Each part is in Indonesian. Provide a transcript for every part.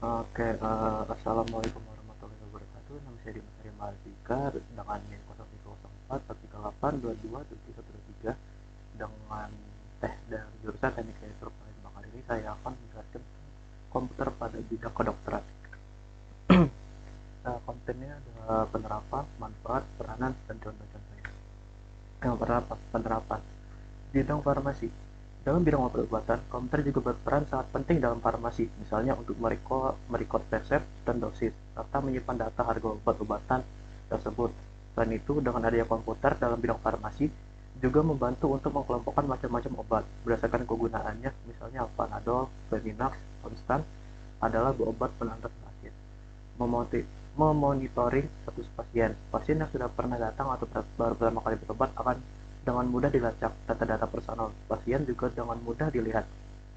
Assalamualaikum warahmatullahi wabarakatuh. Nama saya Dimas Arya Mahardika dengan NIM 0304 138 22 7123 dengan tes dan jurusan Teknik Elektro Bakar ini saya akan menjelaskan komputer pada bidang kedokteran. Kontennya adalah penerapan, manfaat, peranan, dan contoh-contohnya. Yang pertama, penerapan bidang farmasi. Dalam bidang obat-obatan, komputer juga berperan sangat penting dalam farmasi, misalnya untuk merekod resep dan dosis, serta menyimpan data harga obat-obatan tersebut. Selain itu, dengan adanya komputer dalam bidang farmasi, juga membantu untuk mengelompokkan macam-macam obat berdasarkan kegunaannya, misalnya Panadol, Fenimax, Konstan adalah obat penentu sakit. Memonitoring status pasien. Pasien yang sudah pernah datang atau baru pertama kali berobat akan dengan mudah dilacak. Data-data personal pasien juga dengan mudah dilihat.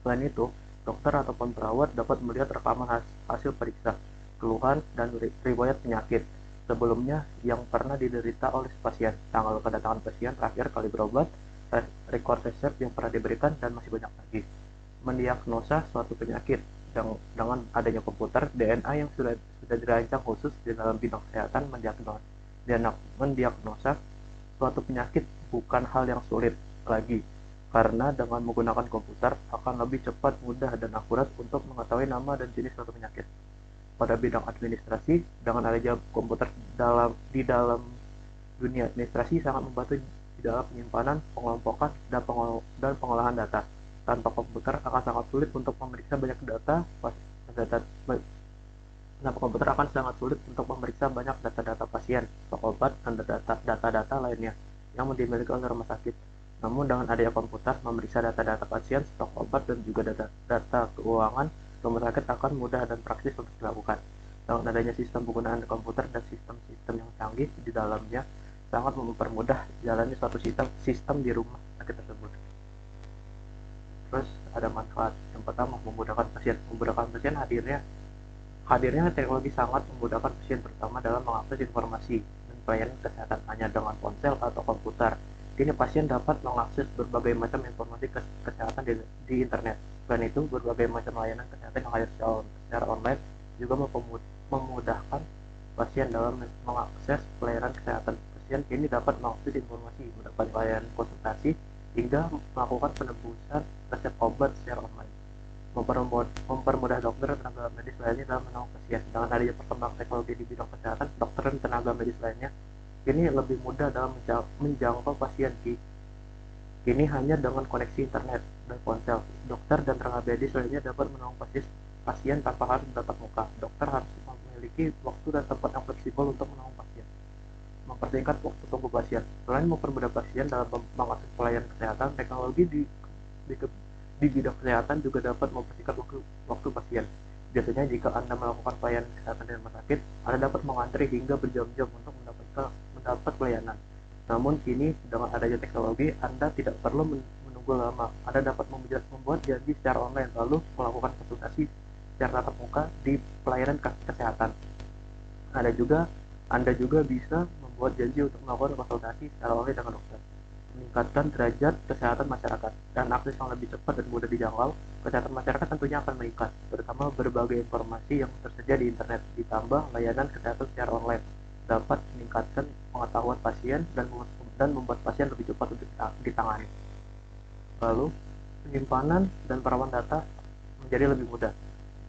Selain itu, dokter ataupun perawat dapat melihat rekaman hasil periksa, keluhan, dan riwayat penyakit sebelumnya yang pernah diderita oleh pasien, tanggal kedatangan pasien terakhir kali berobat, rekor resep yang pernah diberikan, dan masih banyak lagi. Mendiagnosa suatu penyakit dengan adanya komputer, DNA yang sudah dirancang khusus di dalam bidang kesehatan mendiagnosa suatu penyakit bukan hal yang sulit lagi, karena dengan menggunakan komputer akan lebih cepat, mudah, dan akurat untuk mengetahui nama dan jenis suatu penyakit. Pada bidang administrasi, dengan adanya komputer di dalam dunia administrasi sangat membantu di dalam penyimpanan, pengelompokan, dan pengolahan data. Tanpa komputer akan sangat sulit untuk memeriksa banyak data Tanpa komputer akan sangat sulit untuk memeriksa banyak data-data pasien, stok obat, dan data-data lainnya yang dimiliki oleh rumah sakit. Namun dengan adanya komputer, memeriksa data-data pasien, stok obat, dan juga data keuangan rumah sakit akan mudah dan praktis untuk dilakukan. Dengan adanya sistem penggunaan komputer dan sistem-sistem yang canggih di dalamnya, sangat mempermudah jalannya suatu sistem di rumah sakit tersebut. Terus ada manfaat. Yang pertama, memudahkan pasien hadirnya teknologi sangat memudahkan pasien, terutama dalam mengakses informasi dan pelayanan kesehatan hanya dengan ponsel atau komputer. Kini pasien dapat mengakses berbagai macam informasi kesehatan di internet. Selain itu, berbagai macam layanan kesehatan yang hadir secara online juga memudahkan pasien dalam mengakses pelayanan kesehatan. Pasien kini dapat mengakses informasi, mendapat layanan konsultasi, hingga melakukan penebusan resep obat secara online. Mempermudah dokter dan tenaga medis lainnya dalam menolong pasien. Dengan adanya perkembangan teknologi di bidang kesehatan, dokter dan tenaga medis lainnya kini lebih mudah dalam menjangkau pasien. Kini hanya dengan koneksi internet dan ponsel, dokter dan tenaga medis lainnya dapat menolong pasien tanpa harus bertatap muka. Dokter harus memiliki waktu dan tempat yang fleksibel untuk menolong pasien. Mempersingkat waktu tunggu pasien. Selain mempermudah pasien dalam mengakses pelayanan kesehatan, teknologi di di bidang kesehatan juga dapat mempersingkat waktu pasien. Biasanya jika Anda melakukan pelayanan kesehatan di rumah sakit, Anda dapat mengantri hingga berjam-jam untuk mendapat pelayanan. Namun kini dengan adanya teknologi, Anda tidak perlu menunggu lama. Anda dapat membuat janji secara online lalu melakukan konsultasi secara tatap muka di pelayanan kesehatan. Anda juga bisa membuat janji untuk melakukan konsultasi secara online dengan dokter. Meningkatkan derajat kesehatan masyarakat dan akses yang lebih cepat dan mudah dijangkau. Kesehatan masyarakat tentunya akan meningkat, terutama berbagai informasi yang tersedia di internet. Ditambah layanan kesehatan secara online dapat meningkatkan pengetahuan pasien dan membuat pasien lebih cepat untuk ditangani. Lalu, penyimpanan dan perawatan data menjadi lebih mudah.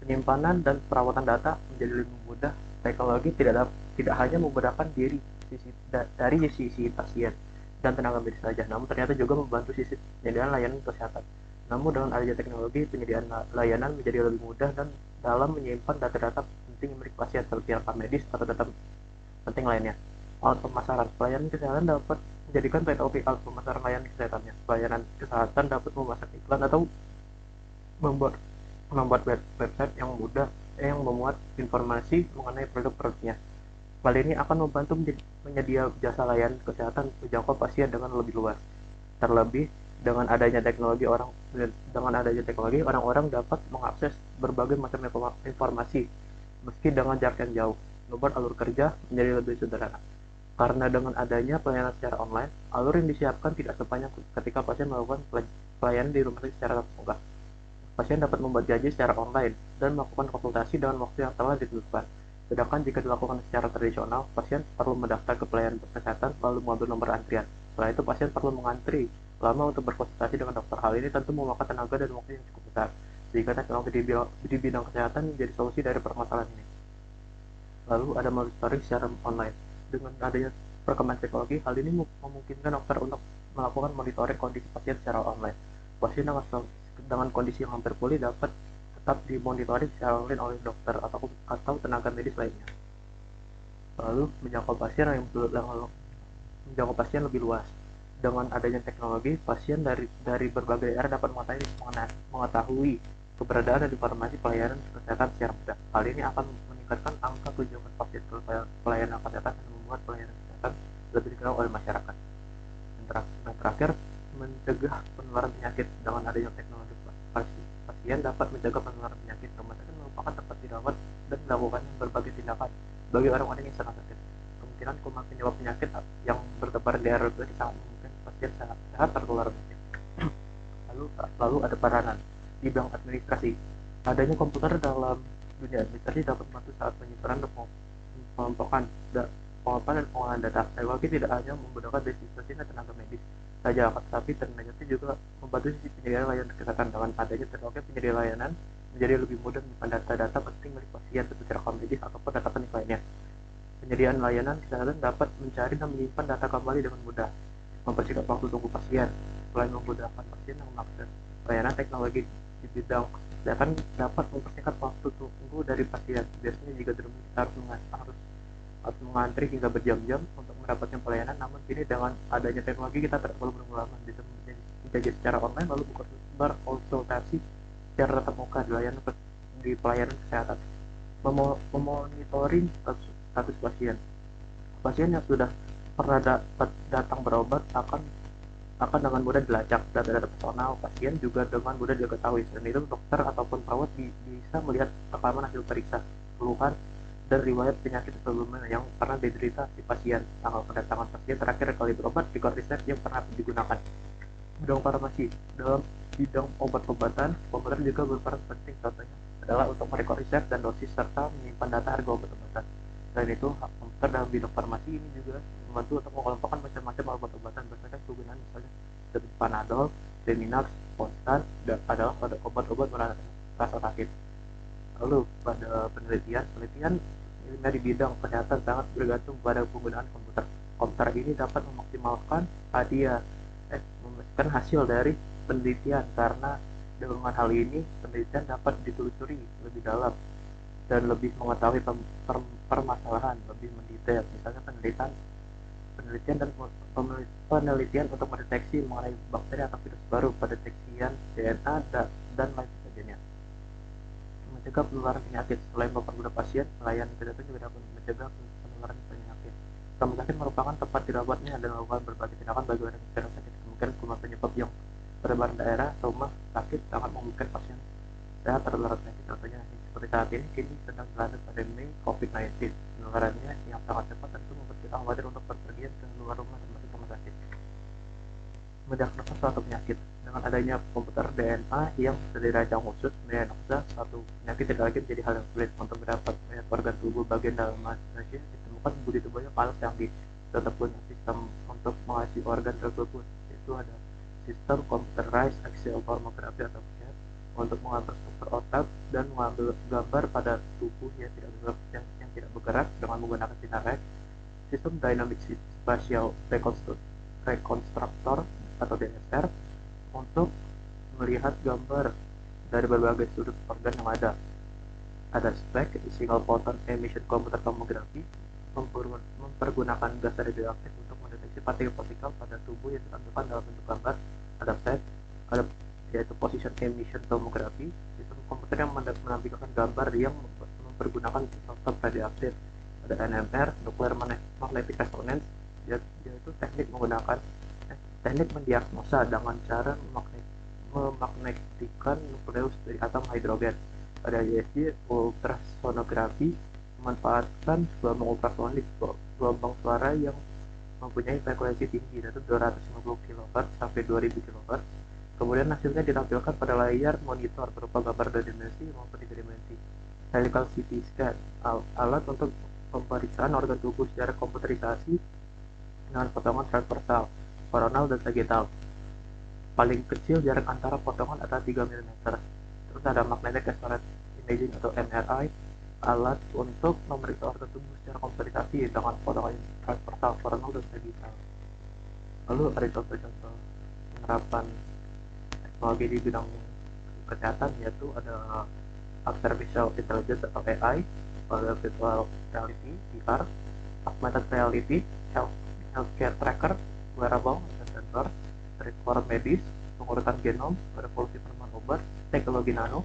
Penyimpanan dan perawatan data menjadi lebih mudah. Teknologi tidak hanya memudahkan dari sisi pasien dan tenaga medis saja, namun ternyata juga membantu sisi penyediaan layanan kesehatan. Namun dengan adanya teknologi, penyediaan layanan menjadi lebih mudah dan dalam menyimpan data-data penting milik pasien seperti rekam medis atau data penting lainnya. Alat pemasaran pelayanan kesehatan dapat menjadikan POV alat pemasaran layanan kesehatannya. Pelayanan kesehatan dapat memasang iklan atau membuat website yang mudah yang memuat informasi mengenai produk-produknya. Hal ini akan membantu menyedia jasa layanan kesehatan menjangkau pasien dengan lebih luas. Terlebih dengan adanya teknologi, orang-orang dapat mengakses berbagai macam informasi meski dengan jarak yang jauh. Membuat alur kerja menjadi lebih sederhana. Karena dengan adanya pelayanan secara online, alur yang disiapkan tidak sepanjang ketika pasien melakukan pelayanan di rumah sakit secara tatap muka. Pasien dapat membuat janji secara online dan melakukan konsultasi dengan waktu yang telah ditentukan. Sedangkan jika dilakukan secara tradisional, pasien perlu mendaftar ke pelayanan kesehatan lalu mengambil nomor antrian. Setelah itu, pasien perlu mengantri lama untuk berkonsultasi dengan dokter. Hal ini tentu memakan tenaga dan waktu yang cukup besar, sehingga teknologi di bidang kesehatan menjadi solusi dari permasalahan ini. Lalu ada monitoring secara online. Dengan adanya perkembangan teknologi, hal ini memungkinkan dokter untuk melakukan monitoring kondisi pasien secara online. Pasien dengan kondisi yang hampir pulih dapat tetap dimonitoring secara online oleh dokter atau tenaga medis lainnya. Lalu menjangkau pasien lebih luas. Dengan adanya teknologi, pasien dari berbagai daerah dapat mengetahui keberadaan dan informasi pelayanan kesehatan secara mudah. Hal ini akan meningkatkan angka kunjungan pasien ke pelayanan kesehatan dan membuat pelayanan kesehatan lebih dikenal oleh masyarakat. Dan terakhir, mencegah penularan penyakit. Dengan adanya teknologi, pasien dapat mencegah penularan penyakit. Rumah sakit merupakan tempat dirawat dan melakukan berbagai tindakan bagi orang-orang yang sedang sakit. Kemungkinan kuman penyebab penyakit yang bertebar di daerah itu sangat mungkin pasien sehat tertular penyakit. lalu ada peranan di bidang administrasi. Adanya komputer dalam dunia administrasi dapat membantu saat penyimpanan dan pengelompokan dan pengolahan data. Teknologi tidak hanya menggunakan destinasi dan tenaga medis saja, tetapi ternyata juga membantu sisi penyediaan layanan kesehatan. Dengan adanya teknologi, penyedia layanan menjadi lebih mudah menyimpan data-data penting milik pasien seperti rekam medis ataupun data penting lainnya. Penyediaan layanan kesehatan dapat mencari dan menyimpan data kembali dengan mudah, mempersingkat waktu tunggu pasien. Selain memudahkan pasien yang mengakses layanan, teknologi di bidang kesehatan dapat mempersingkat waktu tunggu dari pasien. Biasanya jika dulu kita harus mengantri hingga berjam-jam untuk mendapatkan pelayanan, namun kini dengan adanya teknologi kita tidak perlu menunggu lama, bisa menjadi secara online lalu berkonsultasi secara tatap muka di pelayanan kesehatan. Memonitoring status pasien. Pasien yang sudah pernah datang berobat akan dengan mudah dilacak. Data-data personal pasien juga dengan mudah diketahui. Selain itu, dokter ataupun perawat bisa melihat rekaman hasil periksa, keluhan, dan riwayat penyakit sebelumnya yang pernah diderita si pasien, tanggal kedatangan pasien terakhir kali berobat, record riset yang pernah digunakan. Bidang farmasi. Dalam bidang obat-obatan, komputer juga berperan penting. Contohnya adalah untuk merekod riset dan dosis serta menyimpan data harga obat-obatan. Selain itu, komputer dalam bidang farmasi ini juga membantu untuk mengelompokkan macam-macam obat-obatan berdasarkan kegunaan, misalnya seperti Panadol, Deminax, Ponstan, dan adalah obat-obat merasa sakit. Lalu pada penelitian ilmiah di bidang kesehatan sangat bergantung pada penggunaan komputer. Komputer ini dapat memaksimalkan memastikan hasil dari penelitian, karena dengan hal ini penelitian dapat ditelusuri lebih dalam dan lebih mengetahui permasalahan lebih mendetail. Misalnya penelitian untuk mendeteksi mengenai bakteri atau virus baru, pendeteksian DNA dan lain sebagainya. Mencegah penularan penyakit. Selain mempermudah pasien, pelayanan kesehatan juga dapat mencegah penularan penyakit. Rumah sakit merupakan tempat dirawatnya dan melakukan berbagai tindakan bagi orang yang sedang sakit. Kemungkinan kuman penyebab yang bertebar daerah rumah sakit sangat memungkinkan pasien sehat tertular penyakit. Contohnya seperti saat ini kini sedang dilanda pandemi COVID-19. Penularannya yang sangat cepat tentu membuat kita khawatir untuk berpergian ke luar rumah termasuk rumah sakit. Mendiagnosa suatu penyakit. Dengan adanya komputer DNA yang sudah dirancang khusus, mendiagnosa suatu penyakit tidak lagi menjadi hal yang sulit. Untuk mendapat organ tubuh bagian dalam manusia ditemukan budi tubuhnya paling canggih. Tetap punya sistem untuk mengasihi organ tersebut, yaitu ada sistem computerized axial tomography atau CAT untuk mengambil struktur otak dan mengambil gambar pada tubuh yang tidak bergerak dengan menggunakan sinar X. Sistem dynamic spatial reconstructor atau DSR untuk melihat gambar dari berbagai sudut organ yang ada. Ada SPECT, single photon emission computer tomography, mempergunakan gas radioaktif untuk mendeteksi partikel-partikel pada tubuh yang ditampilkan dalam bentuk gambar. Ada PET, yaitu position emission tomography, sistem komputer yang menampilkan gambar yang mempergunakan isotop radioaktif. Ada NMR, nuclear magnetic resonance, yaitu teknik mendiagnosa dengan cara memagnetikan nukleus dari atom hidrogen. Ada USG, ultrasonografi, memanfaatkan gelombang ultrasonik, gelombang suara yang mempunyai frekuensi tinggi, yaitu 250 kHz sampai 2000 kHz, Kemudian hasilnya ditampilkan pada layar monitor berupa gambar 2 dimensi maupun 3 dimensi. Helical CT scan, alat untuk pemeriksaan organ tubuh secara komputerisasi dengan potongan transversal, koronal, dan sagittal. Paling kecil jarak antara potongan adalah 3 mm. Terus ada magnetic resonance imaging atau MRI, alat untuk memeriksa organ tubuh secara komputerisasi dengan potongan transversal, koronal, dan sagittal. Lalu ada contoh-contoh penerapan teknologi di bidang kesehatan, yaitu ada artificial intelligence atau AI, virtual reality VR, augmented reality, healthcare tracker, wearable dan sensor, record medis, pengurutan genom, revolusi penemuan obat, teknologi nano,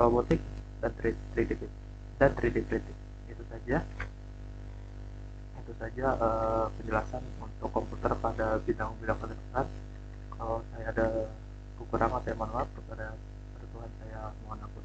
robotik, dan 3D printing. Itu saja penjelasan untuk komputer pada bidang-bidang kedokteran. Kalau saya ada kekurangan, saya mohon maaf. Kepada Tuhan saya mohon ampun.